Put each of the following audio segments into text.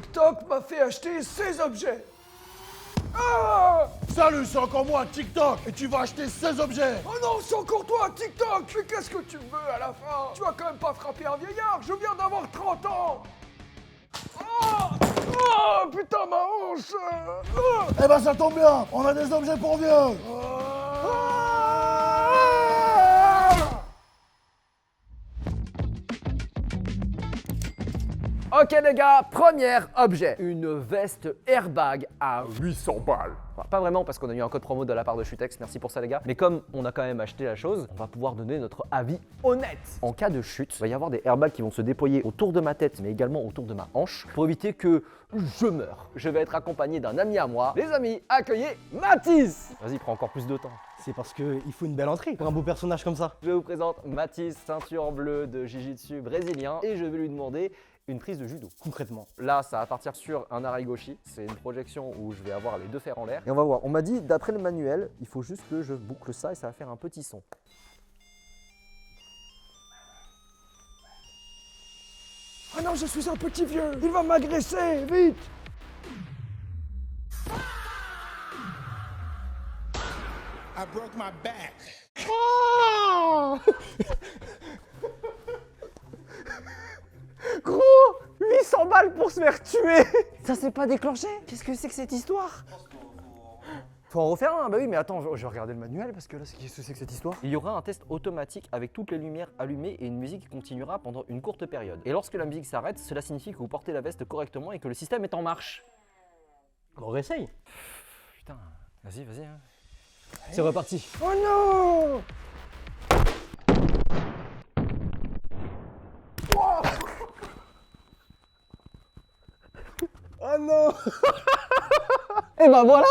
TikTok m'a fait acheter ces objets. Ah! Salut, c'est encore moi, TikTok, et tu vas acheter 16 objets. Oh non, c'est encore toi, TikTok! Mais qu'est-ce que tu veux à la fin? Tu vas quand même pas frapper un vieillard, je viens d'avoir 30 ans! Oh! Oh, putain, ma hanche! Oh! Eh ben ça tombe bien, on a des objets pour vieux. Ok les gars, premier objet, une veste airbag à 800 balles. Enfin, pas vraiment parce qu'on a eu un code promo de la part de Chutex, merci pour ça les gars. Mais comme on a quand même acheté la chose, on va pouvoir donner notre avis honnête. En cas de chute, il va y avoir des airbags qui vont se déployer autour de ma tête mais également autour de ma hanche pour éviter que je meure. Je vais être accompagné d'un ami à moi. Les amis, accueillez Mathis. Vas-y, prends encore plus de temps. C'est parce qu'il faut une belle entrée pour un beau personnage comme ça. Je vous présente Mathis, ceinture bleue de jiu-jitsu brésilien et je vais lui demander une prise de judo. Concrètement. Là, ça va partir sur un arigoshi. C'est une projection où je vais avoir les deux fers en l'air. Et on va voir. On m'a dit, d'après le manuel, il faut juste que je boucle ça et ça va faire un petit son. Ah non, je suis un petit vieux! Il va m'agresser! Vite! I broke my back. Gros, 800 balles pour se faire tuer. Ça s'est pas déclenché? Qu'est-ce que c'est que cette histoire? Faut en refaire un? Bah oui, mais attends, je vais regarder le manuel parce que là, qu'est-ce que c'est que cette histoire? Il y aura un test automatique avec toutes les lumières allumées et une musique qui continuera pendant une courte période. Et lorsque la musique s'arrête, cela signifie que vous portez la veste correctement et que le système est en marche. On réessaye. Putain, vas-y, vas-y. Hein. C'est reparti. Oh non! Oh non. Et ben voilà.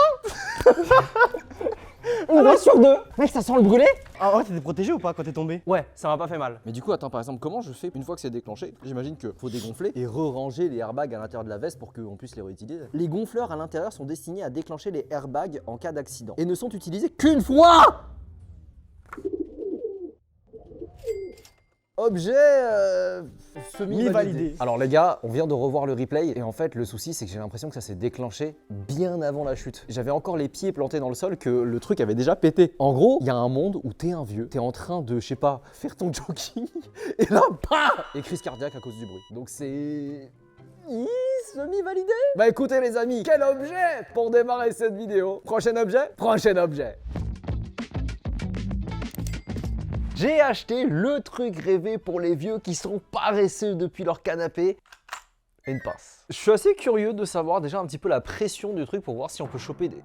Une balle sur deux. Mec, ça sent le brûlé. Ah ouais, t'étais protégé ou pas quand t'es tombé? Ouais, ça m'a pas fait mal. Mais du coup, attends, par exemple, comment je fais une fois que c'est déclenché? J'imagine qu'il faut dégonfler et re-ranger les airbags à l'intérieur de la veste pour qu'on puisse les réutiliser. Les gonfleurs à l'intérieur sont destinés à déclencher les airbags en cas d'accident et ne sont utilisés qu'une fois. Objet semi-validé. Alors les gars, on vient de revoir le replay et en fait le souci c'est que j'ai l'impression que ça s'est déclenché bien avant la chute. J'avais encore les pieds plantés dans le sol que le truc avait déjà pété. En gros, il y a un monde où t'es un vieux, t'es en train de, je sais pas, faire ton jogging et là, bah, et crise cardiaque à cause du bruit. Donc c'est... semi-validé. Bah écoutez les amis, quel objet pour démarrer cette vidéo? Prochain objet? Prochain objet. J'ai acheté le truc rêvé pour les vieux qui sont paresseux depuis leur canapé. Une pince. Je suis assez curieux de savoir déjà un petit peu la pression du truc pour voir si on peut choper des...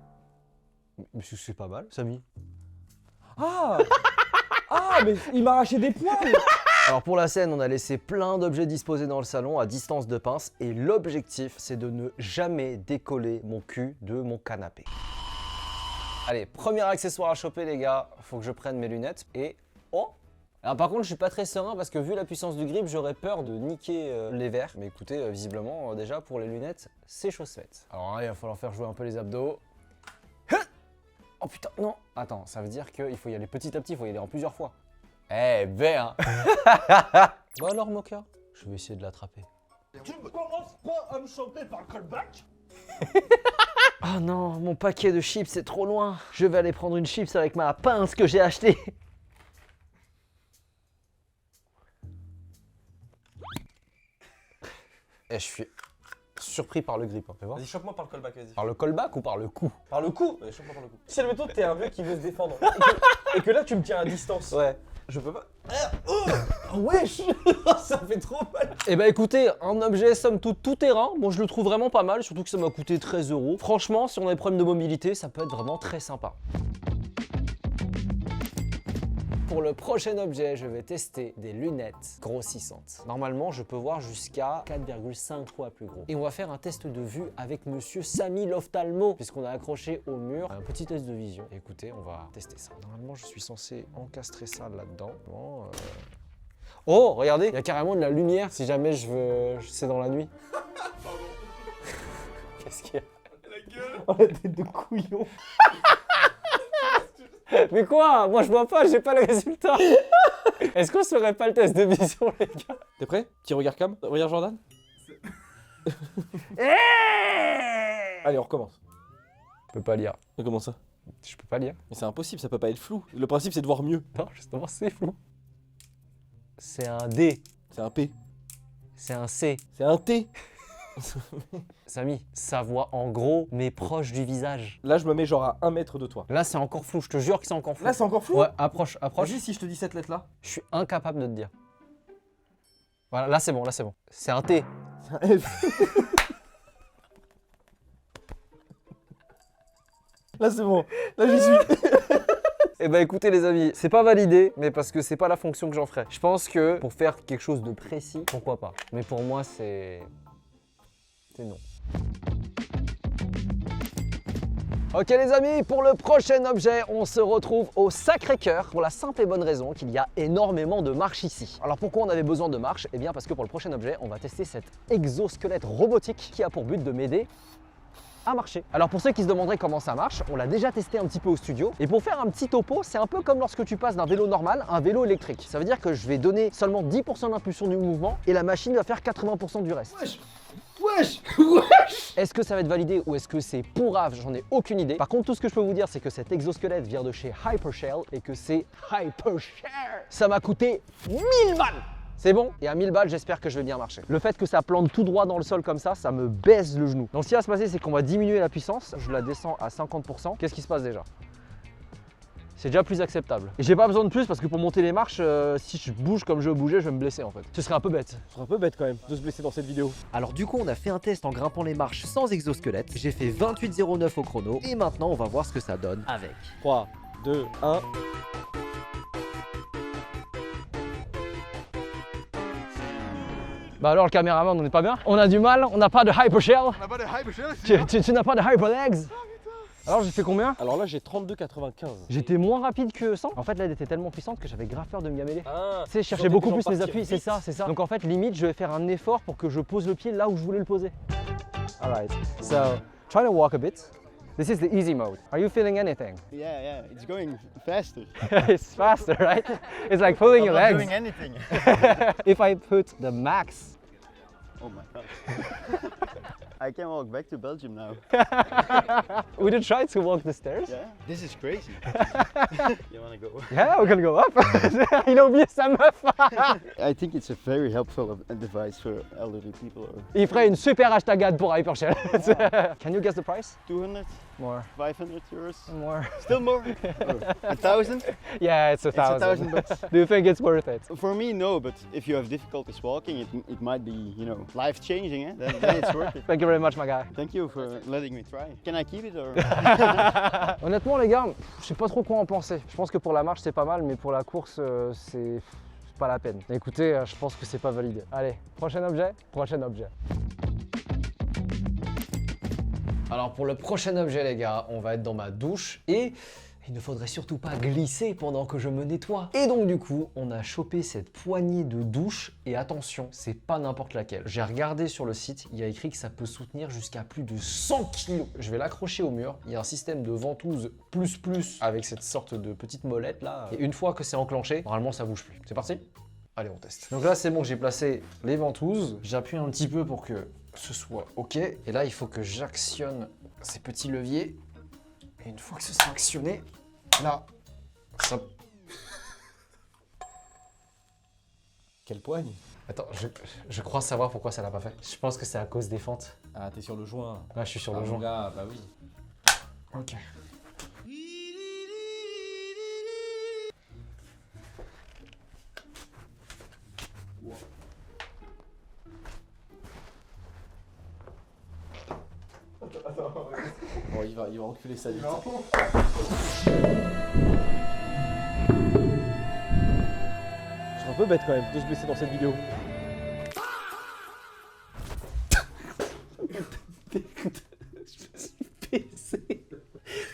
Mais c'est pas mal, Samy. Ah. Ah, mais il m'a arraché des poils. Alors pour la scène, on a laissé plein d'objets disposés dans le salon à distance de pince et l'objectif, c'est de ne jamais décoller mon cul de mon canapé. Allez, premier accessoire à choper les gars, faut que je prenne mes lunettes et... Oh! Alors par contre je suis pas très serein parce que vu la puissance du grip j'aurais peur de niquer les verres. Mais écoutez visiblement déjà pour les lunettes c'est chose faite. Alors là il va falloir faire jouer un peu les abdos. Oh putain non! Attends ça veut dire qu'il faut y aller petit à petit, il faut y aller en plusieurs fois. Eh ben Bon alors Moka, je vais essayer de l'attraper. Tu ne commences pas à me chanter par le callback. Oh non, mon paquet de chips c'est trop loin. Je vais aller prendre une chips avec ma pince que j'ai achetée. Et je suis surpris par le grip, hein. Fais voir. Vas-y, chope-moi par le callback, vas-y. Par le callback ou par le coup? Par le cou. Ouais, chope-moi par le cou. Si admettons que t'es un vieux qui veut se défendre et que là tu me tiens à distance. Ouais. Je peux pas. Wesh. Ça fait trop mal. Et bah écoutez, un objet somme toute tout terrain, moi je le trouve vraiment pas mal, surtout que ça m'a coûté 13 €. Franchement, si on a des problèmes de mobilité, ça peut être vraiment très sympa. Pour le prochain objet, je vais tester des lunettes grossissantes. Normalement, je peux voir jusqu'à 4,5 fois plus gros. Et on va faire un test de vue avec monsieur Samy l'ophtalmo, puisqu'on a accroché au mur un petit test de vision. Écoutez, on va tester ça. Normalement, je suis censé encastrer ça là-dedans. Bon, oh, regardez, il y a carrément de la lumière si jamais c'est dans la nuit. Qu'est-ce qu'il y a? La gueule. Oh la tête de couillon. Mais quoi? Moi je vois pas, j'ai pas le résultat. Est-ce qu'on se ferait pas le test de vision les gars? T'es prêt? Petit regard cam. Regarde Jordan. Allez, on recommence. Je peux pas lire. Mais comment ça? Je peux pas lire. Mais c'est impossible, ça peut pas être flou. Le principe, c'est de voir mieux. Non, justement, c'est flou. C'est un D. C'est un P. C'est un C. C'est un T. Samy, ça voit en gros, mais proche du visage. Là, je me mets genre à 1 mètre de toi. Là, c'est encore flou. Je te jure que c'est encore flou. Là, c'est encore flou? Ouais, approche, approche. Vas-y, si je te dis cette lettre-là. Je suis incapable de te dire. Voilà, là, c'est bon, là, c'est bon. C'est un T. C'est un F. Là, c'est bon. Là, j'y suis. Eh ben écoutez les amis, c'est pas validé, mais parce que c'est pas la fonction que j'en ferai. Je pense que pour faire quelque chose de précis, pourquoi pas. Mais pour moi, c'est non. Ok les amis, pour le prochain objet, on se retrouve au Sacré-Cœur pour la simple et bonne raison qu'il y a énormément de marches ici. Alors pourquoi on avait besoin de marches? Eh bien parce que pour le prochain objet, on va tester cet exosquelette robotique qui a pour but de m'aider à marcher. Alors pour ceux qui se demanderaient comment ça marche, on l'a déjà testé un petit peu au studio. Et pour faire un petit topo, c'est un peu comme lorsque tu passes d'un vélo normal à un vélo électrique. Ça veut dire que je vais donner seulement 10% d'impulsion du mouvement et la machine va faire 80% du reste. Wesh. Est-ce que ça va être validé ou est-ce que c'est pourrave? J'en ai aucune idée. Par contre, tout ce que je peux vous dire, c'est que cet exosquelette vient de chez Hypershell et que c'est hyper cher. Ça m'a coûté 1000 balles. C'est bon? Et à 1000 balles, j'espère que je vais bien marcher. Le fait que ça plante tout droit dans le sol comme ça me baisse le genou. Donc ce qui va se passer, c'est qu'on va diminuer la puissance. Je la descends à 50%. Qu'est-ce qui se passe déjà? C'est déjà plus acceptable. Et j'ai pas besoin de plus parce que pour monter les marches, si je bouge comme je bougeais, je vais me blesser en fait. Ce serait un peu bête. Ce serait un peu bête quand même de se blesser dans cette vidéo. Alors du coup, on a fait un test en grimpant les marches sans exosquelette. J'ai fait 28,09 au chrono. Et maintenant, on va voir ce que ça donne avec. 3, 2, 1. Bah alors le caméraman, on n'est pas bien? On a du mal, on n'a pas de Hypershell. On n'a pas de hype, Tu n'as pas de Hyperlegs. Alors j'ai fait combien? Alors là, j'ai 32,95. J'étais moins rapide que 100. En fait, l'aide était tellement puissante que j'avais grave peur de me gameler. Ah, Tu sais, je cherchais beaucoup plus mes appuis, c'est ça, c'est ça. Donc en fait, limite, je vais faire un effort pour que je pose le pied là où je voulais le poser. Alright, so try to walk a bit. This is the easy mode. Are you feeling anything? Yeah, it's going faster. It's faster, right? It's like pulling your I'm not legs. doing anything. If I put the max. Oh my god. I can walk back to Belgium now. Would you try to walk the stairs? Yeah, this is crazy. You wanna go? Yeah, we're gonna go up. Il a oublié sa meuf. I think it's a very helpful device for elderly people. Or Il ferait une super hashtagade pour Hypershell. Can you guess the price? 200, More. 500 euros. More. Still more? Or 1,000? Yeah, it's a It's 1,000 thousand. bucks. Do you think it's worth it? For me, no, but if you have difficulties walking, it might be, life changing. Eh? Then it's worth it. Thank you very much, my guy. Thank you for letting me try. Can I keep it or? Honnêtement, les gars, je sais pas trop quoi en penser. Je pense que pour la marche, c'est pas mal, mais pour la course, c'est pas la peine. Écoutez, je pense que c'est pas validé. Allez, prochain objet? Prochain objet. Alors pour le prochain objet les gars, on va être dans ma douche et il ne faudrait surtout pas glisser pendant que je me nettoie. Et donc du coup, on a chopé cette poignée de douche et attention, c'est pas n'importe laquelle. J'ai regardé sur le site, il y a écrit que ça peut soutenir jusqu'à plus de 100 kg. Je vais l'accrocher au mur, il y a un système de ventouse plus avec cette sorte de petite molette là. Et une fois que c'est enclenché, normalement ça bouge plus. C'est parti? Allez, on teste. Donc là, c'est bon, j'ai placé les ventouses. J'appuie un petit peu pour que ce soit OK. Et là, il faut que j'actionne ces petits leviers. Et une fois que ce sera actionné, là, ça... Quelle poigne? Attends, je crois savoir pourquoi ça l'a pas fait. Je pense que c'est à cause des fentes. Ah, t'es sur le joint. Là, je suis sur Ah, le mon joint. gars, bah oui. OK. Bon, il va enculer sa vie. C'est un peu bête quand même de se blesser dans cette vidéo.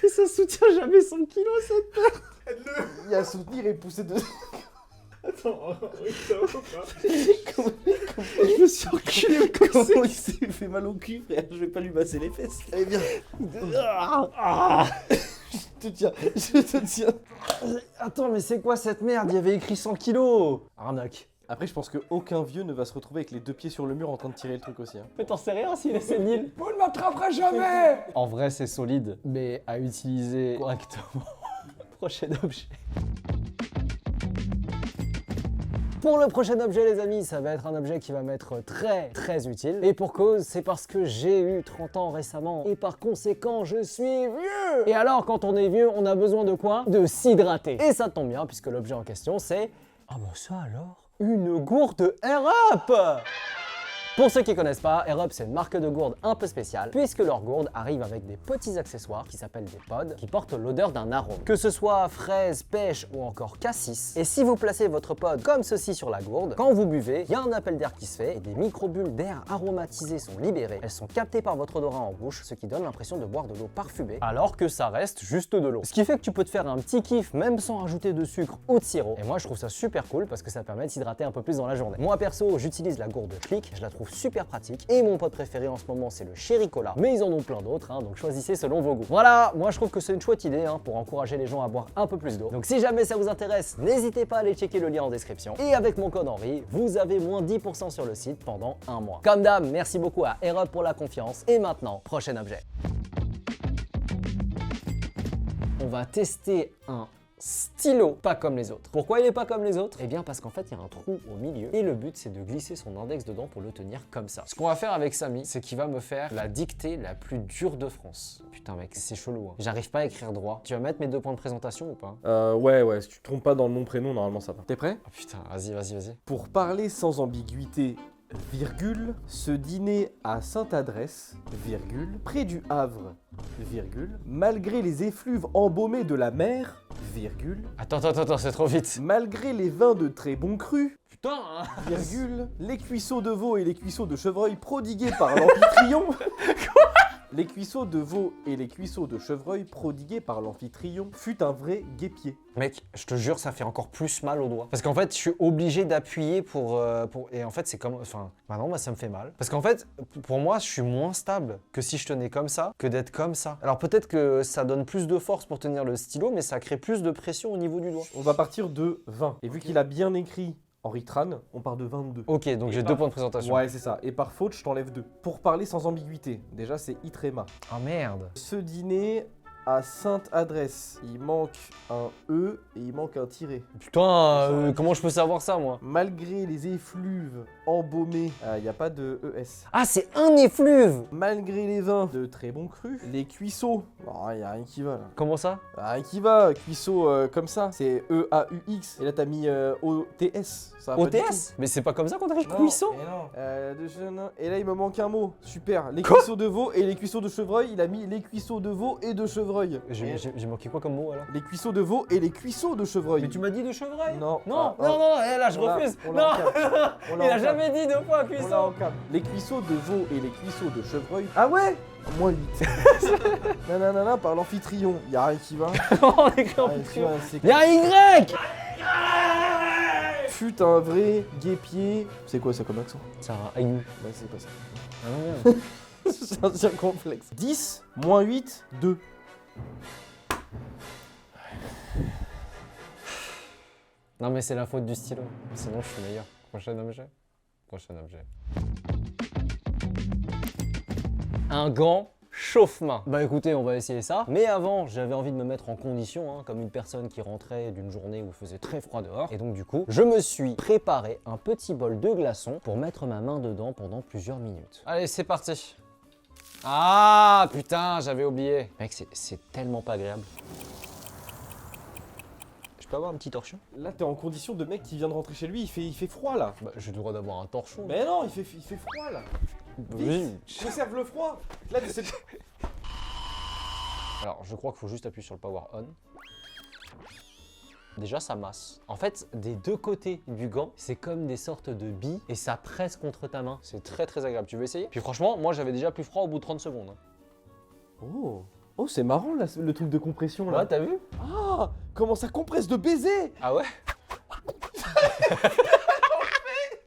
Et ça soutient jamais 100 kilos cette paire. Il y a soutenir et pousser de... Je me suis reculé Comment il s'est fait mal au cul, frère? Je vais pas lui masser les fesses. Allez, viens. Je te tiens. Attends, mais c'est quoi cette merde? Il y avait écrit 100 kilos. Arnaque. Après, je pense qu'aucun vieux ne va se retrouver avec les 2 pieds sur le mur en train de tirer le truc aussi. Hein. Mais t'en sais rien s'il est sénile. Vous ne m'attraperez jamais. En vrai, c'est solide, mais à utiliser correctement. Prochain objet. Pour le prochain objet, les amis, ça va être un objet qui va m'être très utile. Et pour cause, c'est parce que j'ai eu 30 ans récemment. Et par conséquent, je suis vieux. Et alors, quand on est vieux, on a besoin de quoi? De s'hydrater. Et ça tombe bien, puisque l'objet en question, c'est... Ah bah ça alors? Une gourde Air-Up. Pour ceux qui connaissent pas, Air-Up c'est une marque de gourde un peu spéciale puisque leur gourde arrive avec des petits accessoires qui s'appellent des pods qui portent l'odeur d'un arôme. Que ce soit fraise, pêche ou encore cassis. Et si vous placez votre pod comme ceci sur la gourde, quand vous buvez, il y a un appel d'air qui se fait et des microbules d'air aromatisées sont libérées. Elles sont captées par votre odorat en bouche, ce qui donne l'impression de boire de l'eau parfumée alors que ça reste juste de l'eau. Ce qui fait que tu peux te faire un petit kiff même sans ajouter de sucre ou de sirop. Et moi je trouve ça super cool parce que ça permet de s'hydrater un peu plus dans la journée. Moi perso, j'utilise la gourde Click, je la trouve super pratique et mon pote préféré en ce moment c'est le Cherry Cola, mais ils en ont plein d'autres donc choisissez selon vos goûts. Voilà, moi je trouve que c'est une chouette idée pour encourager les gens à boire un peu plus d'eau. Donc si jamais ça vous intéresse, n'hésitez pas à aller checker le lien en description et avec mon code Henri, vous avez moins 10% sur le site pendant un mois. Comme d'hab, merci beaucoup à Air-Up pour la confiance et maintenant, prochain objet. On va tester un stylo, pas comme les autres. Pourquoi il est pas comme les autres? Eh bien parce qu'en fait il y a un trou au milieu et le but c'est de glisser son index dedans pour le tenir comme ça. Ce qu'on va faire avec Samy, c'est qu'il va me faire la dictée la plus dure de France. Putain mec, c'est chelou. J'arrive pas à écrire droit. Tu vas mettre mes 2 points de présentation ou pas? Ouais, si tu te trompes pas dans le nom-prénom, normalement ça va. T'es prêt? Oh putain, vas-y. Pour parler sans ambiguïté, virgule, ce dîner à Sainte-Adresse, virgule, près du Havre, virgule, malgré les effluves embaumés de la mer, virgule, Attends, c'est trop vite. malgré les vins de très bon cru, Putain virgule, les cuisseaux de veau et les cuisseaux de chevreuil prodigués par l'Amphitryon. Les cuisseaux de veau et les cuisseaux de chevreuil prodigués par l'Amphitryon fut un vrai guépier. Mec, je te jure, ça fait encore plus mal au doigt. Parce qu'en fait, je suis obligé d'appuyer pour... Et en fait, c'est comme... Enfin, maintenant, moi, ça me fait mal. Parce qu'en fait, pour moi, je suis moins stable que si je tenais comme ça, que d'être comme ça. Alors peut-être que ça donne plus de force pour tenir le stylo, mais ça crée plus de pression au niveau du doigt. On va partir de 20. Et vu qu'il a bien écrit Henri Tran, on part de 22. Ok, donc j'ai 2 points de présentation. Ouais, c'est ça. Et par faute, je t'enlève 2. Pour parler sans ambiguïté, déjà, c'est Itrema. Ah merde. Ce dîner à Sainte-Adresse, il manque un E et il manque un tiret. Putain, comment je peux savoir ça, moi? Malgré les effluves embaumés, il n'y a pas de ES. Ah, c'est un effluve. Malgré les vins de très bon cru, les cuisseaux, il n'y a rien qui va là. Comment ça? Rien qui va, cuisseau comme ça, c'est E-A-U-X. Et là, t'as mis O-T-S. Ça va pas du tout. OTS? Mais c'est pas comme ça qu'on écrit Non, cuisson? et non. Et là, il me manque un mot. Super. Les cuisseaux de veau et les cuisseaux de chevreuil. Il a mis les cuisseaux de veau et de chevreuil. J'ai manqué quoi comme mot alors? Les cuisseaux de veau et les cuisseaux de chevreuil. Mais tu m'as dit de chevreuil? Non. Non, Ah, non, là je on l'a- refuse. on Non, l'a en cap. On l'a il en a cap. jamais dit 2 fois On l'a en cuisson. cap. Les cuisseaux de veau et les cuisseaux de chevreuil. Ah ouais Moins 8. Nanana, par l'Amphitryon. Y a rien qui va. On écrit en Ouais, tu futur. vois, c'est Il y a un Y. fut un vrai guépier. C'est quoi ça comme accent? C'est un aigu. Ouais, c'est pas ça. Ah non. C'est un circonflexe. 10 moins 8, 2. Non mais c'est la faute du stylo, sinon je suis meilleur. Prochain objet. Un gant chauffe-main. Bah écoutez, on va essayer ça. Mais avant, j'avais envie de me mettre en condition, comme une personne qui rentrait d'une journée où il faisait très froid dehors. Et donc du coup, je me suis préparé un petit bol de glaçons pour mettre ma main dedans pendant plusieurs minutes. Allez, c'est parti. Ah putain, j'avais oublié. Mec, c'est tellement pas agréable. Je peux avoir un petit torchon? Là, t'es en condition de mec qui vient de rentrer chez lui, il fait froid là. Bah j'ai le droit d'avoir un torchon. Mais non, il fait froid là. Oui. Conserve le froid. Là, c'est... Alors, je crois qu'il faut juste appuyer sur le power on. Déjà, ça masse. En fait, des 2 côtés du gant, c'est comme des sortes de billes et ça presse contre ta main. C'est très agréable. Tu veux essayer? Puis franchement, moi, j'avais déjà plus froid au bout de 30 secondes. Oh, c'est marrant là, le truc de compression là. Ouais, t'as vu? Ah, comment ça compresse de baiser. Ah ouais?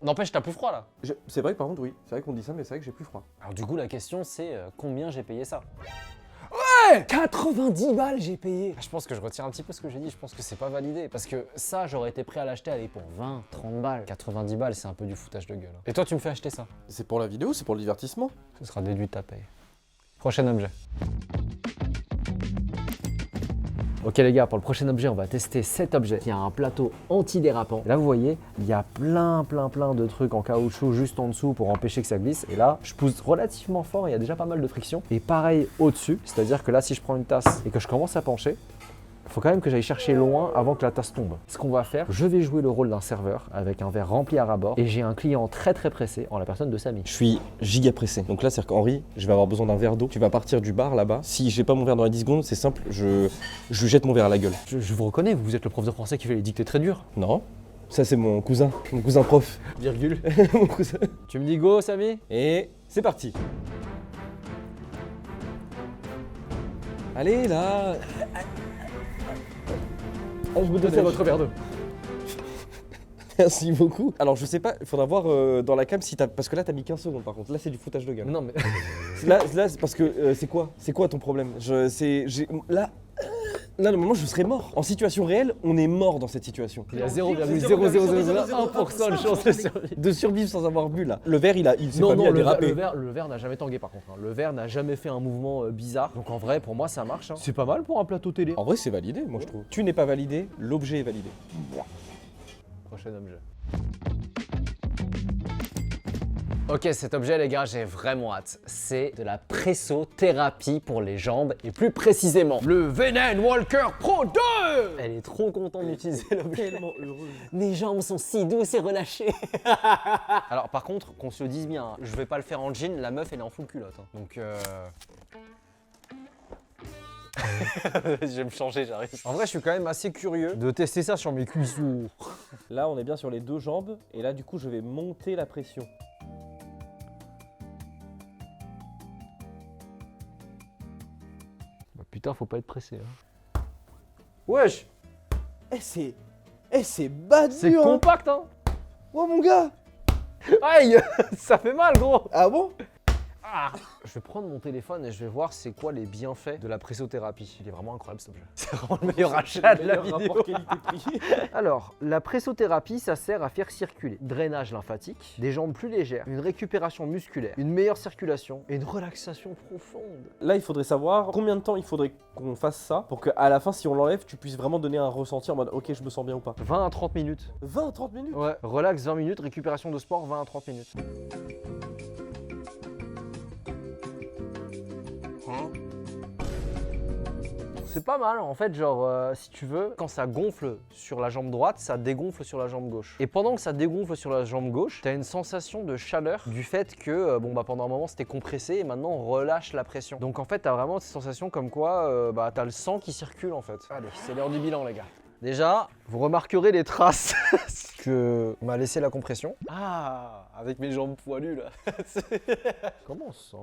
N'empêche, t'as plus froid là. C'est vrai que par contre, oui. C'est vrai qu'on dit ça, mais c'est vrai que j'ai plus froid. Alors du coup, la question, c'est combien j'ai payé ça? fait? 90 balles j'ai payé. Je pense que je retire un petit peu ce que j'ai dit, je pense que c'est pas validé. Parce que ça, j'aurais été prêt à l'acheter aller pour 20, 30 balles. 90 balles, c'est un peu du foutage de gueule. Et toi, tu me fais acheter ça? C'est pour la vidéo, c'est pour le divertissement. Ce sera déduit de ta paye. Prochain objet. Ok les gars, pour le prochain objet, on va tester cet objet qui a un plateau antidérapant. Et là, vous voyez, il y a plein de trucs en caoutchouc juste en dessous pour empêcher que ça glisse. Et là, je pousse relativement fort, il y a déjà pas mal de friction. Et pareil au-dessus, c'est-à-dire que là, si je prends une tasse et que je commence à pencher, il faut quand même que j'aille chercher loin avant que la tasse tombe. Ce qu'on va faire, je vais jouer le rôle d'un serveur avec un verre rempli à ras-bord et j'ai un client très pressé en la personne de Samy. Je suis giga pressé. Donc là, c'est-à-dire qu'Henri, je vais avoir besoin d'un verre d'eau. Tu vas partir du bar là-bas. Si j'ai pas mon verre dans les 10 secondes, c'est simple, je lui jette mon verre à la gueule. Je vous reconnais, vous êtes le prof de français qui fait les dictées très dures. Non, ça c'est mon cousin prof. Virgule. Mon cousin. Tu me dis go, Samy? Et c'est parti. Allez là. Oh, je me Donnez votre verre d'eau. Merci beaucoup. Alors je sais pas, il faudra voir dans la cam si t'as... Parce que là t'as mis 15 secondes par contre, là c'est du foutage de gueule. Non mais... Là c'est parce que c'est quoi ton problème? Là normalement je serais mort. En situation réelle, on est mort dans cette situation. Il y a 0,0001% de chance de survie. De survivre sans avoir bu là. Le verre il s'est Non, pas mis à le déraper. verre n'a jamais tangué par contre. Hein. Le verre n'a jamais fait un mouvement bizarre. Donc en vrai, pour moi, ça marche. Hein. C'est pas mal pour un plateau télé. En vrai c'est validé moi je trouve. Tu n'es pas validé, l'objet est validé. Prochain objet. Ok, cet objet, les gars, j'ai vraiment hâte. C'est de la pressothérapie pour les jambes et plus précisément le Venen Walker Pro 2. Elle est trop contente d'utiliser l'objet. Tellement heureux. Mes jambes sont si douces et relâchées. Alors par contre, qu'on se le dise bien, hein, je vais pas le faire en jean, la meuf elle est en full culotte. Hein. Donc je vais me changer, j'arrive. En vrai, je suis quand même assez curieux de tester ça sur mes cuissons. Là on est bien sur les deux jambes et là du coup je vais monter la pression. Bah, putain, faut pas être pressé. Hein. Wesh. C'est bas C'est dur. compact, hein. Oh mon gars. Aïe. Ça fait mal, gros. Ah bon? Ah. Je vais prendre mon téléphone et je vais voir c'est quoi les bienfaits de la pressothérapie. Il est vraiment incroyable cet objet. C'est vraiment le meilleur achat de la vidéo. qualité-prix. Alors, la pressothérapie, ça sert à faire circuler drainage lymphatique, des jambes plus légères, une récupération musculaire, une meilleure circulation et une relaxation profonde. Là, il faudrait savoir combien de temps il faudrait qu'on fasse ça pour qu'à la fin, si on l'enlève, tu puisses vraiment donner un ressenti en mode ok, je me sens bien ou pas. 20 à 30 minutes. 20 à 30 minutes. Ouais, relax 20 minutes, récupération de sport 20 à 30 minutes. C'est pas mal en fait, genre si tu veux, quand ça gonfle sur la jambe droite, ça dégonfle sur la jambe gauche. Et pendant que ça dégonfle sur la jambe gauche, t'as une sensation de chaleur du fait que pendant un moment c'était compressé et maintenant on relâche la pression. Donc en fait t'as vraiment cette sensation comme quoi t'as le sang qui circule en fait. Allez, c'est l'heure du bilan les gars. Déjà, vous remarquerez les traces que m'a laissé la compression. Ah, avec mes jambes poilues là. Comment on se sent ?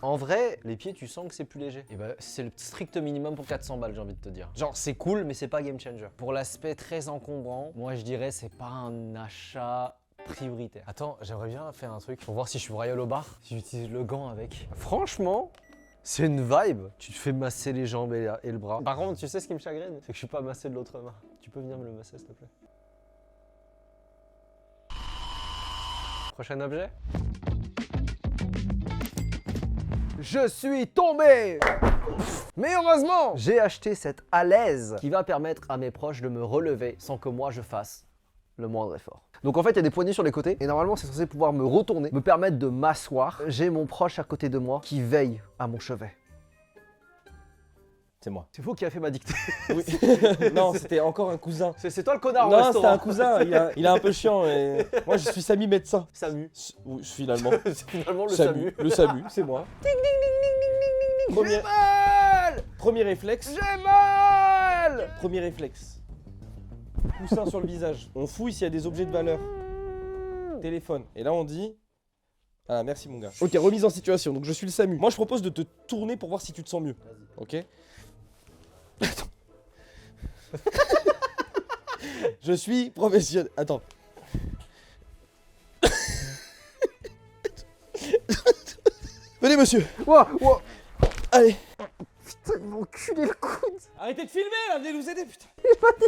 En vrai, les pieds, tu sens que c'est plus léger. Et bah, c'est le strict minimum pour 400 balles, j'ai envie de te dire. Genre, c'est cool, mais c'est pas game changer. Pour l'aspect très encombrant, moi je dirais c'est pas un achat prioritaire. Attends, j'aimerais bien faire un truc pour voir si je suis royal au bar, si j'utilise le gant avec. Franchement, c'est une vibe. Tu te fais masser les jambes et le bras. Par contre, tu sais ce qui me chagrine? C'est que je suis pas massé de l'autre main. Tu peux venir me le masser, s'il te plaît? Prochain objet? Je suis tombé! Mais heureusement, j'ai acheté cette alaise qui va permettre à mes proches de me relever sans que moi je fasse le moindre effort. Donc en fait, il y a des poignées sur les côtés et normalement, c'est censé pouvoir me retourner, me permettre de m'asseoir. J'ai mon proche à côté de moi qui veille à mon chevet. C'est moi. C'est vous qui a fait ma dictée. Oui. Non, c'était encore un cousin. C'est toi le connard au Non, restaurant. c'était un cousin, il est un peu chiant. Et... Moi, je suis Samy médecin. Samu. Oui, finalement. C'est finalement le Samu. Le Samu, c'est moi. J'ai mal! Premier réflexe. J'ai mal! Premier réflexe. Coussin sur le visage. On fouille s'il y a des objets de valeur. Téléphone. Et là, on dit... Ah, merci mon gars. Ok, remise en situation. Donc, je suis le Samu. Moi, je propose de te tourner pour voir si tu te sens mieux. Ok? Attends. Je suis professionnel. Attends. Venez, monsieur. Wow, wow. Allez. Putain, il m'a enculé le coude. Arrêtez de filmer là, venez nous aider, putain.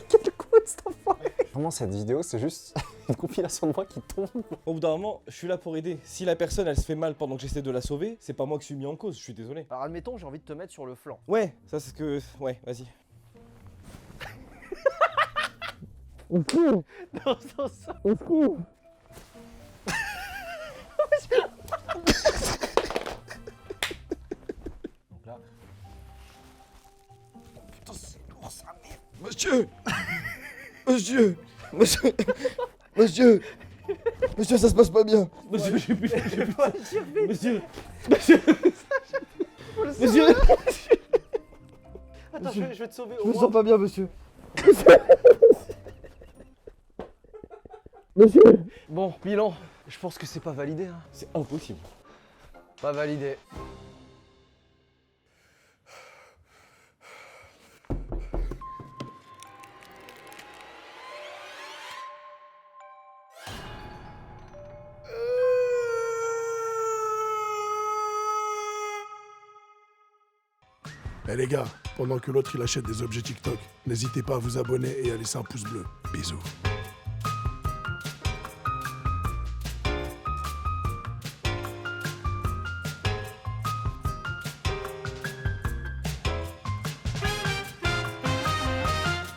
Quel coude, cet enfoiré. Vraiment, cette vidéo, c'est juste une compilation de moi qui tombe. Au bout d'un moment, je suis là pour aider. Si la personne, elle se fait mal pendant que j'essaie de la sauver, c'est pas moi qui suis mis en cause, je suis désolé. Alors, admettons, j'ai envie de te mettre sur le flanc. Ouais, ça c'est ce que... Ouais, vas-y. Dans ce sens. Donc là. Putain, c'est lourd ça, merde. Monsieur, ça se passe pas bien. Monsieur, j'ai plus... Monsieur... Attends, je vais te sauver au Je me moins. sens pas bien, monsieur. Bon, bilan. Je pense que c'est pas validé. Hein. C'est impossible. Pas validé. Eh les gars, pendant que l'autre il achète des objets TikTok, n'hésitez pas à vous abonner et à laisser un pouce bleu. Bisous.